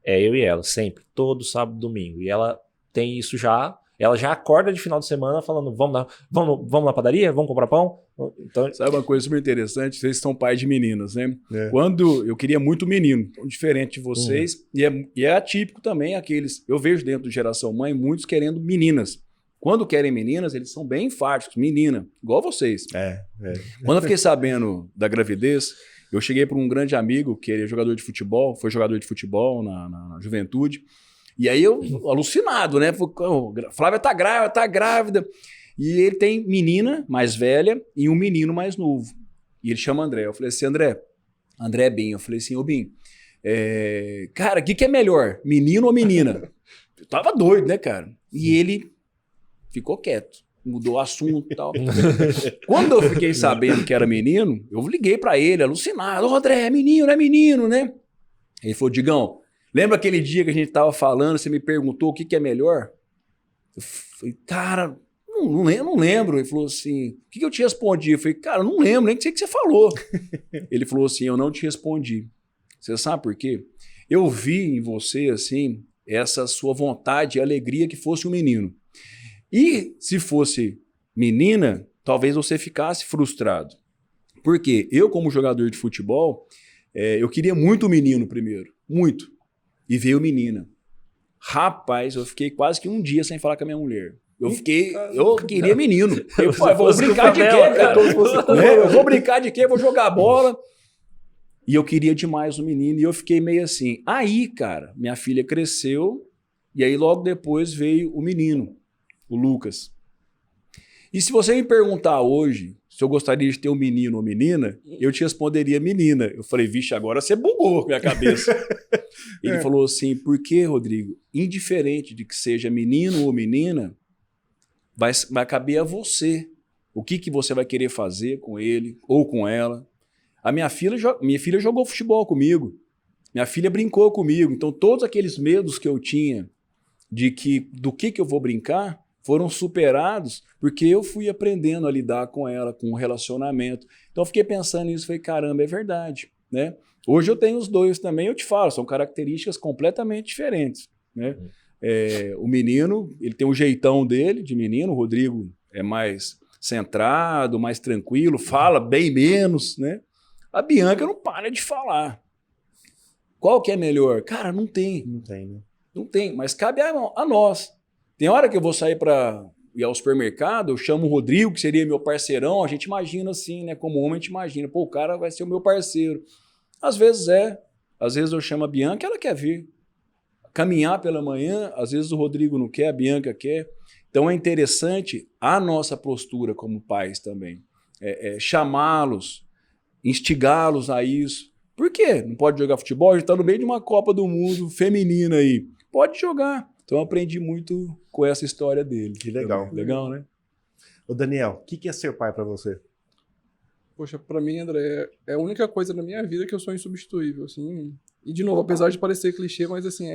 É eu e ela, sempre, todo sábado e domingo. E ela tem isso já. Ela já acorda de final de semana falando, vamos na padaria? Vamos comprar pão? Então... Sabe uma coisa super interessante? Vocês são pais de meninas, né? Quando eu queria muito menino, diferente de vocês, e é atípico também aqueles... Eu vejo dentro do Geração Mãe muitos querendo meninas. Quando querem meninas, eles são bem enfáticos, menina, igual vocês. Quando eu fiquei sabendo da gravidez, eu cheguei para um grande amigo, que ele é jogador de futebol, foi jogador de futebol na juventude. E aí eu, alucinado, né? Flávia tá grávida. E ele tem menina mais velha e um menino mais novo. E ele chama André. Eu falei assim, André é Binho. Eu falei assim, ô Binho, cara, o que é melhor, menino ou menina? Eu tava doido, né, cara? E ele ficou quieto, mudou o assunto e tal. Quando eu fiquei sabendo que era menino, eu liguei pra ele, alucinado. Ô, André, é menino, né? Ele falou, Digão, lembra aquele dia que a gente tava falando, você me perguntou o que é melhor? Eu falei, cara, não lembro. Ele falou assim, o que eu te respondi? Eu falei, cara, não lembro, nem sei o que você falou. Ele falou assim, eu não te respondi. Você sabe por quê? Eu vi em você, assim, essa sua vontade e alegria que fosse um menino. E se fosse menina, talvez você ficasse frustrado. Por quê? Eu, como jogador de futebol, eu queria muito o menino primeiro, muito. E veio menina. Rapaz, eu fiquei quase que um dia sem falar com a minha mulher. Eu queria menino. Eu vou brincar de quê, cara? Eu vou brincar de quê? Eu vou jogar bola. E eu queria demais o menino. E eu fiquei meio assim. Aí, cara, minha filha cresceu. E aí logo depois veio o menino, o Lucas. E se você me perguntar hoje se eu gostaria de ter um menino ou menina, eu te responderia menina. Eu falei, vixe, agora você bugou com a minha cabeça. Ele falou assim, por que, Rodrigo? Indiferente de que seja menino ou menina, vai caber a você. O que você vai querer fazer com ele ou com ela. A minha filha jogou futebol comigo. Minha filha brincou comigo. Então, todos aqueles medos que eu tinha do que eu vou brincar foram superados porque eu fui aprendendo a lidar com ela, com o relacionamento. Então, eu fiquei pensando nisso, falei, caramba, é verdade, né? Hoje eu tenho os dois também, eu te falo, são características completamente diferentes, né? O menino, ele tem um jeitão dele, de menino, o Rodrigo é mais centrado, mais tranquilo, fala bem menos, né? A Bianca não para de falar. Qual que é melhor? Cara, não tem. Não tem, né? Não tem, mas cabe a nós. Tem hora que eu vou sair para ir ao supermercado, eu chamo o Rodrigo, que seria meu parceirão, a gente imagina assim, né? Como homem, a gente imagina, pô, o cara vai ser o meu parceiro. Às vezes às vezes eu chamo a Bianca, ela quer vir. Caminhar pela manhã, às vezes o Rodrigo não quer, a Bianca quer. Então é interessante a nossa postura como pais também. Chamá-los, instigá-los a isso. Por quê? Não pode jogar futebol? A gente está no meio de uma Copa do Mundo feminina aí. Pode jogar. Então eu aprendi muito com essa história dele. Que legal. Legal, né? Ô Daniel, o que é ser pai para você? Poxa, pra mim, André, é a única coisa na minha vida que eu sou insubstituível, assim. E, de novo, apesar de parecer clichê, mas, assim,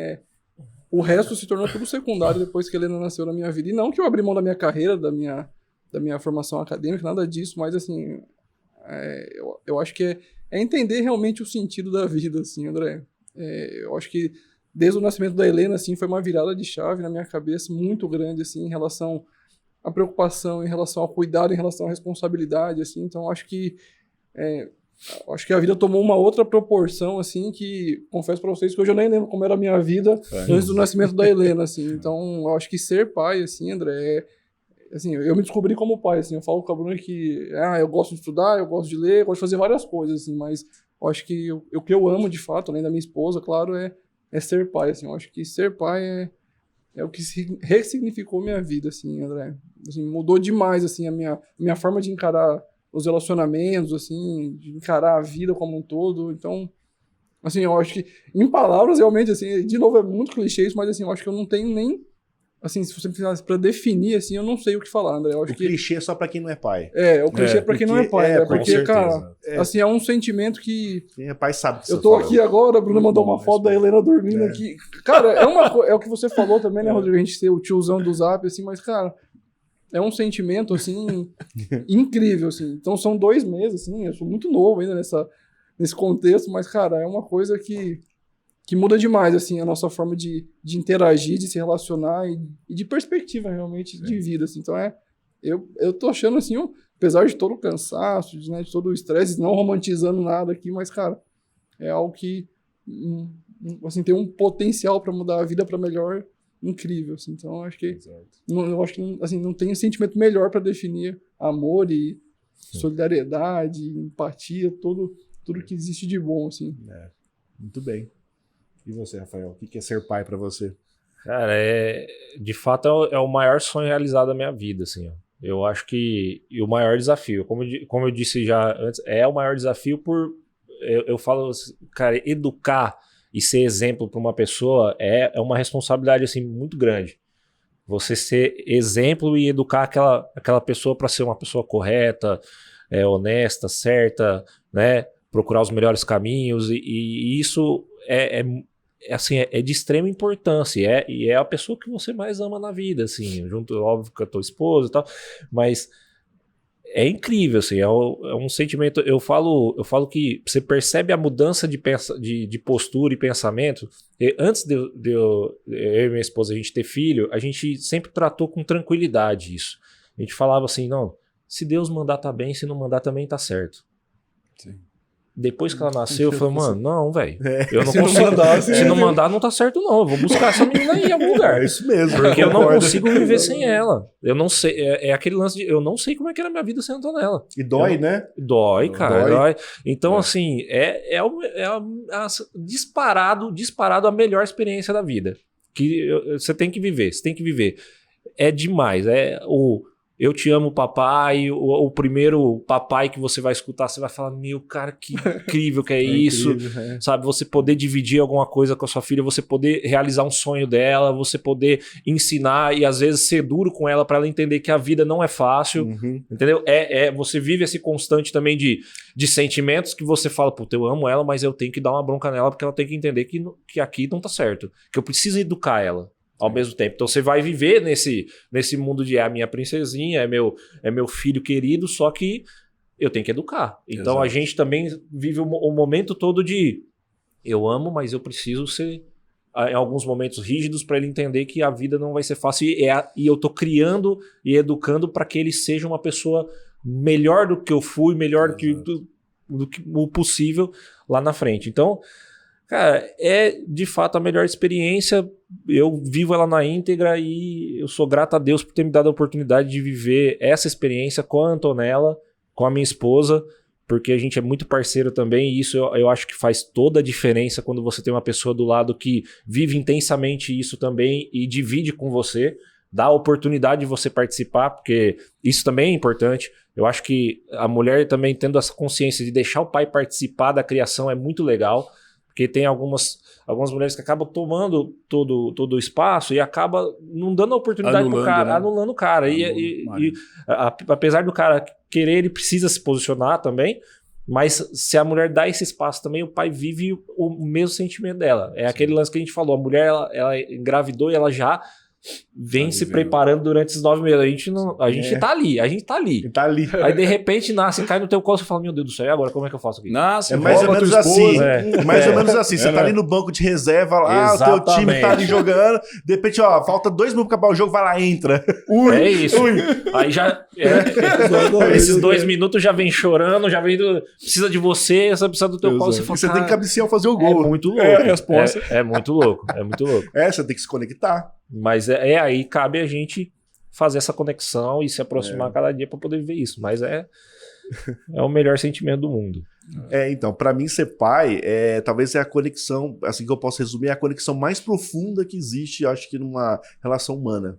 o resto se tornou tudo secundário depois que a Helena nasceu na minha vida. E não que eu abri mão da minha carreira, da minha formação acadêmica, nada disso, mas, assim, eu acho que é entender realmente o sentido da vida, assim, André. Eu acho que desde o nascimento da Helena, assim, foi uma virada de chave na minha cabeça muito grande, assim, em relação à preocupação, em relação ao cuidado, em relação à responsabilidade, assim. Então, acho que a vida tomou uma outra proporção, assim, que confesso para vocês que hoje eu nem lembro como era a minha vida antes do nascimento da Helena, assim. Então, eu acho que ser pai, assim, André, assim, eu me descobri como pai, assim. Eu falo com a Bruna que eu gosto de estudar, eu gosto de ler, eu gosto de fazer várias coisas, assim, mas eu acho que o que eu amo, de fato, além da minha esposa, claro, é ser pai, assim. Eu acho que ser pai é o que ressignificou minha vida, assim, André. Assim, mudou demais, assim, a minha forma de encarar os relacionamentos, assim, de encarar a vida como um todo. Então, assim, eu acho que, em palavras, realmente, assim, de novo, é muito clichê isso, mas, assim, eu acho que eu não tenho nem, assim, se você me fizesse pra definir, assim, eu não sei o que falar, André. Eu acho que clichê é só pra quem não é pai. o clichê é pra quem não é pai, né? Porque, cara, assim, é um sentimento que... Quem é pai sabe o que você Eu tô falando. aqui agora, a Bruna mandou uma foto da Helena dormindo aqui. Cara, é o que você falou também, né, Rodrigo? A gente ser o tiozão do Zap, assim, mas, cara, é um sentimento, assim, incrível, assim. Então, são 2 meses, assim, eu sou muito novo ainda nesse contexto, mas, cara, é uma coisa que muda demais, assim, a nossa forma de interagir, de se relacionar e de perspectiva, realmente, de vida, assim. Então, eu tô achando, assim, apesar de todo o cansaço, de todo o estresse, não romantizando nada aqui, mas, cara, é algo que, assim, tem um potencial para mudar a vida para melhor incrível, assim. Então, eu acho que assim, não tem um sentimento melhor para definir amor e solidariedade, empatia, tudo que existe de bom, assim. Muito bem. E você, Rafael? O que é ser pai para você? Cara, de fato é o maior sonho realizado da minha vida, assim, ó. Eu acho que o maior desafio, como eu disse já antes, é o maior desafio eu falo, cara, educar e ser exemplo para uma pessoa é uma responsabilidade, assim, muito grande. Você ser exemplo e educar aquela pessoa para ser uma pessoa correta, honesta, certa, né? Procurar os melhores caminhos e isso assim, é de extrema importância e é a pessoa que você mais ama na vida, assim, junto, óbvio, com a tua esposa e tal, mas é incrível, assim, é um sentimento. Eu falo que você percebe a mudança de postura e pensamento. Antes de eu e minha esposa a gente ter filho, a gente sempre tratou com tranquilidade isso. A gente falava assim, não, se Deus mandar tá bem, se não mandar também tá certo. Sim. Depois que ela nasceu, eu falei, mano, não, velho. Eu não Se não consigo. mandar, Se não mandar, não tá certo, não. Eu vou buscar essa menina aí em algum lugar. É isso mesmo. Porque eu não consigo viver sem ela. Eu não sei. É aquele lance de eu não sei como é que era a minha vida sem a Antonella. E dói, né? Dói, cara. Dói. Dói. Então, assim, disparado a melhor experiência da vida. Que você tem que viver. Você tem que viver. É demais. Eu te amo, papai. O primeiro papai que você vai escutar, você vai falar, meu, cara, que incrível que é isso. Incrível, Sabe, você poder dividir alguma coisa com a sua filha, você poder realizar um sonho dela, você poder ensinar e às vezes ser duro com ela para ela entender que a vida não é fácil, entendeu? Você vive esse constante também de sentimentos que você fala, puta, eu amo ela, mas eu tenho que dar uma bronca nela porque ela tem que entender que aqui não tá certo, que eu preciso educar ela. Ao mesmo tempo. Então você vai viver nesse mundo de a minha princesinha, é meu filho querido, só que eu tenho que educar. Então a gente também vive o momento todo de eu amo, mas eu preciso ser em alguns momentos rígidos para ele entender que a vida não vai ser fácil e eu tô criando e educando para que ele seja uma pessoa melhor do que eu fui, melhor do que o possível lá na frente. Então, cara, é de fato a melhor experiência. Eu vivo ela na íntegra e eu sou grato a Deus por ter me dado a oportunidade de viver essa experiência com a Antonella, com a minha esposa, porque a gente é muito parceiro também e isso eu acho que faz toda a diferença quando você tem uma pessoa do lado que vive intensamente isso também e divide com você, dá a oportunidade de você participar, porque isso também é importante. Eu acho que a mulher também tendo essa consciência de deixar o pai participar da criação é muito legal. Porque tem algumas mulheres que acabam tomando todo o espaço e acaba não dando a oportunidade pro cara, né? anulando o cara. E apesar do cara querer, ele precisa se posicionar também, mas se a mulher dá esse espaço também, o pai vive o mesmo sentimento dela. É aquele lance que a gente falou, a mulher, ela engravidou e ela já vem se preparando durante esses 9 meses. A gente tá ali. Tá ali. Aí, de repente, nasce, cai no teu colo, você fala, meu Deus do céu, e agora como é que eu faço aqui? Nasce, É mais ou menos assim. Mais ou menos assim. Você tá né? ali no banco de reserva, lá, o teu time tá ali jogando, de repente, ó, falta 2 minutos pra acabar o jogo, vai lá, entra. É isso. Aí já... esses 2 minutos já vem chorando, já vem... Precisa de você precisa do teu colo. Você tem que cabecear fazer o gol. É muito louco. É a resposta. É muito louco. Você tem que se conectar. Mas aí cabe a gente fazer essa conexão e se aproximar cada dia para poder ver isso. Mas é o melhor sentimento do mundo. Então, pra mim ser pai, talvez é a conexão, assim que eu posso resumir, é a conexão mais profunda que existe, acho que numa relação humana.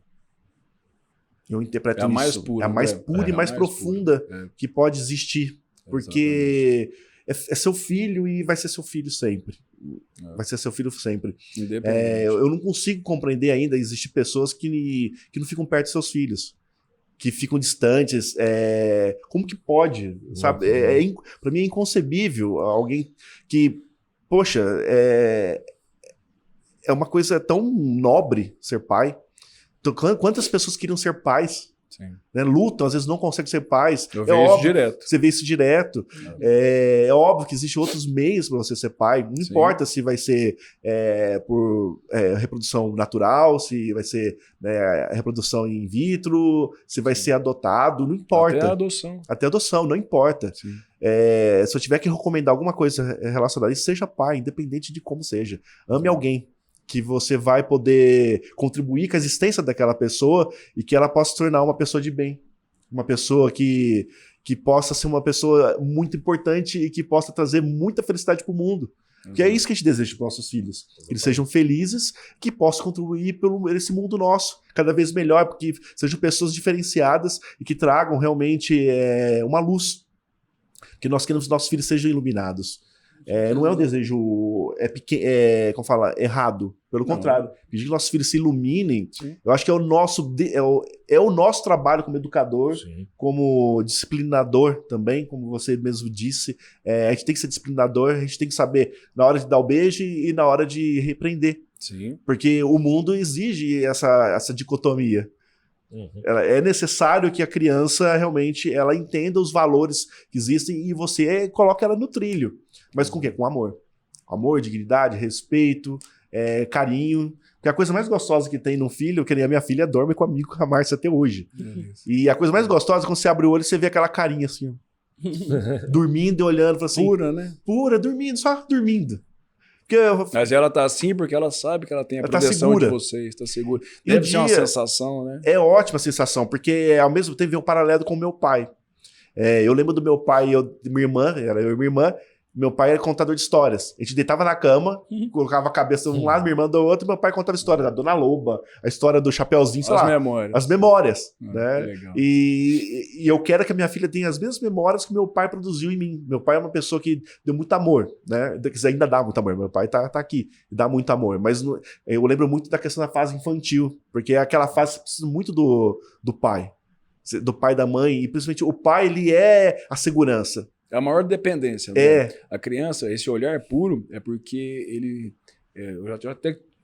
Eu interpreto isso. É a mais pura. É a mais pura e mais profunda que pode existir. Porque é seu filho e vai ser seu filho sempre. Vai ser seu filho sempre. Eu não consigo compreender ainda, existem pessoas que não ficam perto de seus filhos, que ficam distantes. Como que pode? Sabe? Pra mim é inconcebível alguém que, poxa, é uma coisa tão nobre ser pai. Quantas pessoas queriam ser pais? Né, lutam, às vezes não conseguem ser pais. Eu vejo isso direto. Você vê isso direto. É óbvio que existem outros meios para você ser pai. Não importa se vai ser por reprodução natural, se vai ser reprodução in vitro, se vai ser adotado, não importa. Até adoção, não importa. Se eu tiver que recomendar alguma coisa relacionada a isso, seja pai, independente de como seja. Ame alguém que você vai poder contribuir com a existência daquela pessoa e que ela possa se tornar uma pessoa de bem. Uma pessoa que possa ser uma pessoa muito importante e que possa trazer muita felicidade para o mundo. Porque é isso que a gente deseja para os nossos filhos. Que eles sejam felizes, que possam contribuir por esse mundo nosso cada vez melhor, porque sejam pessoas diferenciadas e que tragam realmente uma luz. Que nós queremos que nossos filhos sejam iluminados. Não é um desejo como fala, errado. Pelo contrário, pedir que nossos filhos se iluminem, eu acho que é o nosso trabalho como educador, como disciplinador também, como você mesmo disse. A gente tem que ser disciplinador, a gente tem que saber na hora de dar o beijo e na hora de repreender. Porque o mundo exige essa dicotomia. É necessário que a criança realmente ela entenda os valores que existem e você coloque ela no trilho. Mas com o quê? Com amor. Amor, dignidade, respeito, carinho. Porque a coisa mais gostosa que tem num filho, que nem a minha filha dorme comigo, com a Márcia até hoje. E a coisa mais gostosa é quando você abre o olho e você vê aquela carinha assim, ó. Dormindo e olhando, fala assim, pura, né? Pura, dormindo, só dormindo. Mas ela tá assim porque ela sabe que ela tem a proteção de vocês, tá segura. Deve ser uma sensação, né? É ótima sensação, porque ao mesmo tempo vem um paralelo com o meu pai. Eu lembro do meu pai e minha irmã, era eu e minha irmã. Meu pai era contador de histórias. A gente deitava na cama, colocava a cabeça de um lado, minha irmã do outro, e meu pai contava história da Dona Loba, a história do Chapeuzinho, sei lá. As memórias. Né? Legal. E eu quero que a minha filha tenha as mesmas memórias que meu pai produziu em mim. Meu pai é uma pessoa que deu muito amor, né? Ainda dá muito amor. Meu pai tá aqui, dá muito amor. Mas eu lembro muito da questão da fase infantil, porque aquela fase precisa muito do pai. Do pai e da mãe, e principalmente o pai, ele é a segurança. É a maior dependência. Né? A criança, esse olhar puro, é porque ele... eu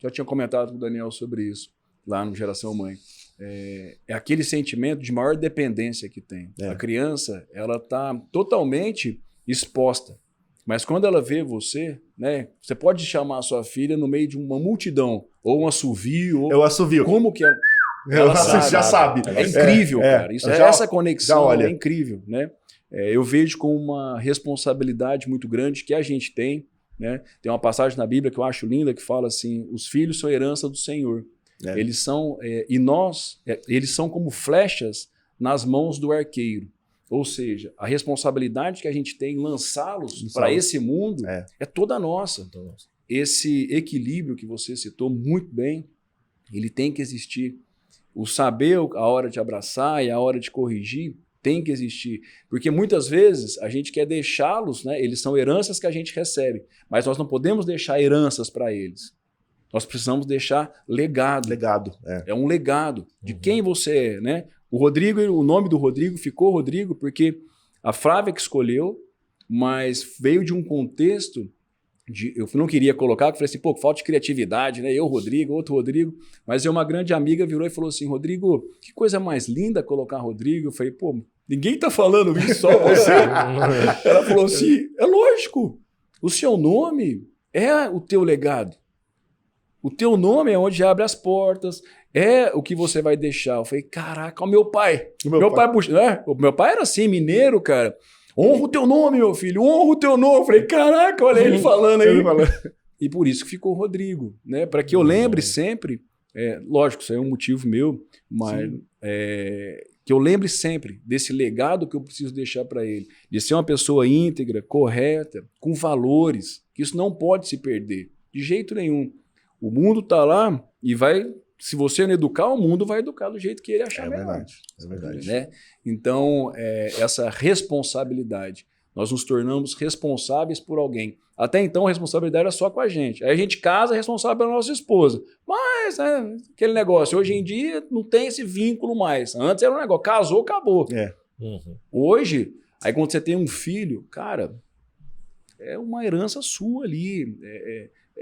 já tinha comentado com o Daniel sobre isso, lá no Geração Mãe. É aquele sentimento de maior dependência que tem. A criança, ela está totalmente exposta. Mas quando ela vê você, né? Você pode chamar a sua filha no meio de uma multidão, ou um assovio. Eu assovio. Como que ela sabe, já sabe. É incrível, cara. Essa conexão é incrível, né? Eu vejo com uma responsabilidade muito grande que a gente tem, né? Tem uma passagem na Bíblia que eu acho linda que fala assim: os filhos são herança do Senhor. Eles são eles são como flechas nas mãos do arqueiro. Ou seja, a responsabilidade que a gente tem em lançá-los para esse mundo é toda nossa. Esse equilíbrio que você citou muito bem, ele tem que existir. O saber a hora de abraçar e a hora de corrigir tem que existir, porque muitas vezes a gente quer deixá-los, né? Eles são heranças que a gente recebe, mas nós não podemos deixar heranças para eles. Nós precisamos deixar legado. Legado. É um legado de quem você é, né? O Rodrigo, o nome do Rodrigo ficou Rodrigo porque a Flávia que escolheu, mas veio de um contexto eu não queria colocar, porque eu falei assim, pô, falta de criatividade, né? Eu, Rodrigo, outro Rodrigo. Mas uma grande amiga virou e falou assim, Rodrigo, que coisa mais linda colocar Rodrigo. Eu falei, pô, ninguém tá falando isso, só você. Ela falou assim, é lógico, o seu nome é o teu legado. O teu nome é onde abre as portas, é o que você vai deixar. Eu falei, caraca, o meu pai. Meu pai, né? O meu pai era assim, mineiro, cara. Honra o teu nome, meu filho, honra o teu nome. Eu falei, caraca, olha ele falando aí. E por isso que ficou Rodrigo, né? Para que eu lembre sempre, lógico, isso aí é um motivo meu, mas que eu lembre sempre desse legado que eu preciso deixar para ele, de ser uma pessoa íntegra, correta, com valores, que isso não pode se perder, de jeito nenhum. O mundo tá lá e vai... Se você não educar, o mundo vai educar do jeito que ele achar melhor. É verdade. Né? Então, essa responsabilidade. Nós nos tornamos responsáveis por alguém. Até então, a responsabilidade era só com a gente. Aí a gente casa, é responsável pela nossa esposa. Mas, aquele negócio, hoje em dia, não tem esse vínculo mais. Antes era um negócio, casou, acabou. Hoje, aí quando você tem um filho, cara, é uma herança sua ali.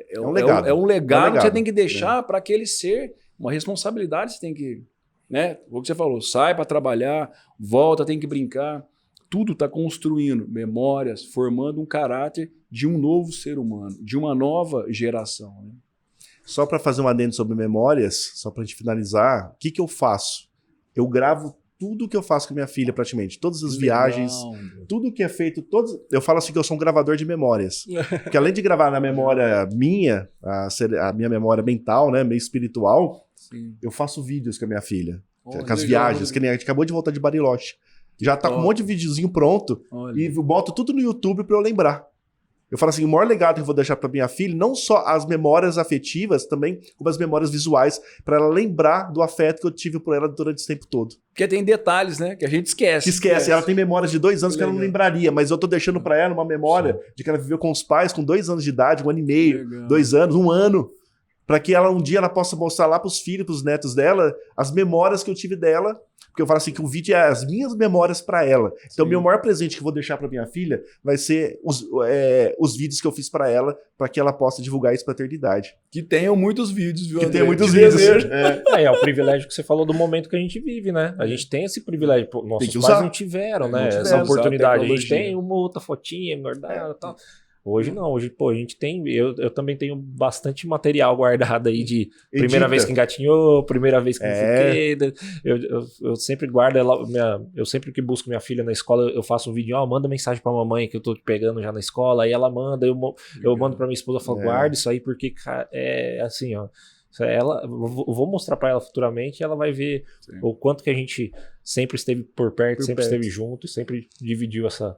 É um legado. É um legado que você tem que deixar para aquele ser. Uma responsabilidade você tem que... Né? O que você falou, sai para trabalhar, volta, tem que brincar. Tudo está construindo memórias, formando um caráter de um novo ser humano, de uma nova geração. Né? Só para fazer um adendo sobre memórias, só para a gente finalizar, o que eu faço? Eu gravo tudo que eu faço com minha filha, praticamente. Todas as viagens, tudo que é feito, eu falo assim que eu sou um gravador de memórias. Porque além de gravar na memória minha, a minha memória mental, né, meio espiritual, eu faço vídeos com a minha filha. Com as viagens, que nem a gente acabou de voltar de Bariloche. Já tá com um monte de videozinho pronto e boto tudo no YouTube para eu lembrar. Eu falo assim, o maior legado que eu vou deixar para minha filha, não só as memórias afetivas, também como as memórias visuais, para ela lembrar do afeto que eu tive por ela durante esse tempo todo. Porque tem detalhes, né, que a gente esquece. Ela tem memórias de 2 anos que ela não lembraria, mas eu tô deixando para ela uma memória de que ela viveu com os pais com 2 anos de idade, 1 ano e meio, 2 anos, 1 ano, para que ela um dia ela possa mostrar lá pros filhos, pros netos dela, as memórias que eu tive dela. Porque eu falo assim que o vídeo é as minhas memórias para ela. Então, meu maior presente que eu vou deixar para minha filha vai ser os vídeos que eu fiz para ela, para que ela possa divulgar isso para a eternidade. Que tenham muitos vídeos, viu, Que André? tenham muitos vídeos. É o privilégio que você falou do momento que a gente vive, né? A gente tem esse privilégio. Nossos pais não tiveram, né? Essa oportunidade. A gente tem uma outra fotinha engordada e tal. Hoje não, hoje, pô, a gente tem, eu também tenho bastante material guardado aí de primeira vez que engatinhou, primeira vez que me fiquei, eu sempre guardo ela, eu sempre que busco minha filha na escola, eu faço um vídeo, manda mensagem pra mamãe que eu tô te pegando já na escola, aí ela manda, eu mando pra minha esposa, eu falo, guarda isso aí, porque, cara, é assim, ó, eu vou mostrar pra ela futuramente e ela vai ver o quanto que a gente sempre esteve por perto, sempre esteve junto e sempre dividiu essa...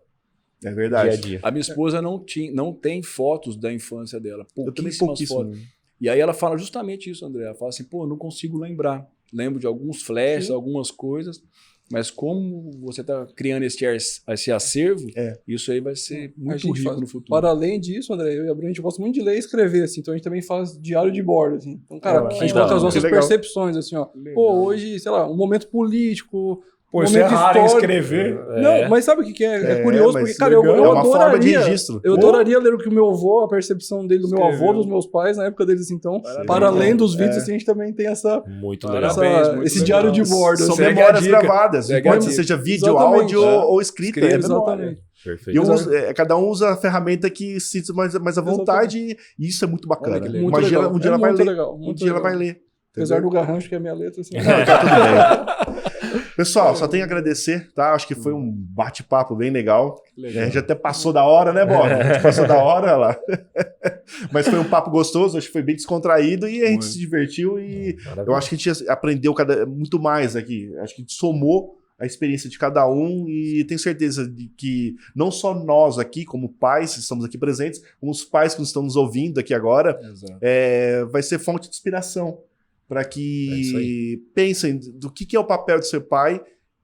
É verdade. Dia a dia. A minha esposa não tem fotos da infância dela. Pouquíssimas fotos. E aí ela fala justamente isso, André. Ela fala assim, pô, eu não consigo lembrar. Lembro de alguns flashes, algumas coisas, mas como você está criando esse acervo, isso aí vai ser muito rico no futuro. Para além disso, André, eu e a Bruna, a gente gosta muito de ler e escrever, assim, então a gente também faz diário de bordo, assim. Então, cara, a gente coloca as nossas percepções, assim, ó. Pô, hoje, sei lá, um momento político... Pô, isso é raro em escrever. Não, mas sabe o que é? É curioso, porque, cara, eu uma forma de registro. Eu adoraria ler o que o meu avô, a percepção dele, do meu avô, dos meus pais, na época deles, então. Para além dos vídeos, assim, a gente também tem essa... Muito legal. Esse diário de bordo. São memórias gravadas. Pode seja vídeo, áudio ou escrita. Exatamente. Perfeito. Cada um usa a ferramenta que se sinta mais à vontade e isso é muito bacana. Imagina, um dia ela vai ler. Um dia ela vai ler. Apesar do garrancho que é a minha letra, assim. Tá tudo bem. Pessoal, só tenho a agradecer, tá? Acho que foi um bate-papo bem legal. A gente até passou da hora, né, Bob? A gente passou da hora lá. Mas foi um papo gostoso, acho que foi bem descontraído e a gente se divertiu e eu acho que a gente aprendeu muito mais aqui. Acho que a gente somou a experiência de cada um e tenho certeza de que não só nós aqui, como pais, estamos aqui presentes, como os pais que estão nos ouvindo aqui agora, vai ser fonte de inspiração para que pensem do que é o papel de ser pai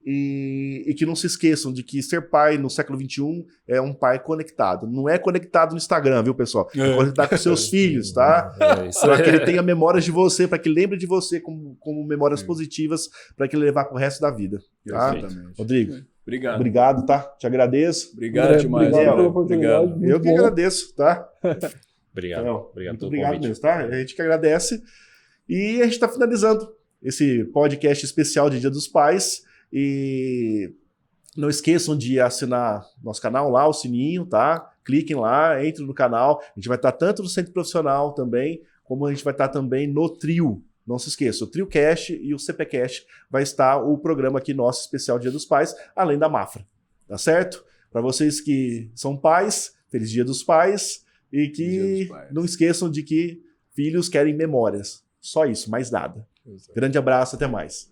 e que não se esqueçam de que ser pai no século XXI é um pai conectado. Não é conectado no Instagram, viu, pessoal? É conectado com seus filhos, tá? Para que ele tenha memórias de você, para que ele lembre de você como memórias positivas, para que ele levar pro resto da vida. Tá? Exatamente. Rodrigo, Obrigado. Obrigado, tá? Te agradeço. Obrigado demais. Obrigado pela oportunidade. Obrigado. muito Eu que bom. agradeço, tá? Obrigado. Então, Obrigado muito pelo obrigado convite. mesmo, tá? A gente que agradece. E a gente está finalizando esse podcast especial de Dia dos Pais. E não esqueçam de assinar nosso canal lá, o sininho, tá? Cliquem lá, entrem no canal. A gente vai estar tanto no Centro Profissional também, como a gente vai estar também no Trio. Não se esqueça, o TrioCast e o CPCast vai estar o programa aqui nosso especial Dia dos Pais, além da Mafra. Tá certo? Para vocês que são pais, feliz Dia dos Pais. E que Dia dos Pais. não esqueçam de que filhos querem memórias. Só isso, mais nada. Grande abraço, até mais.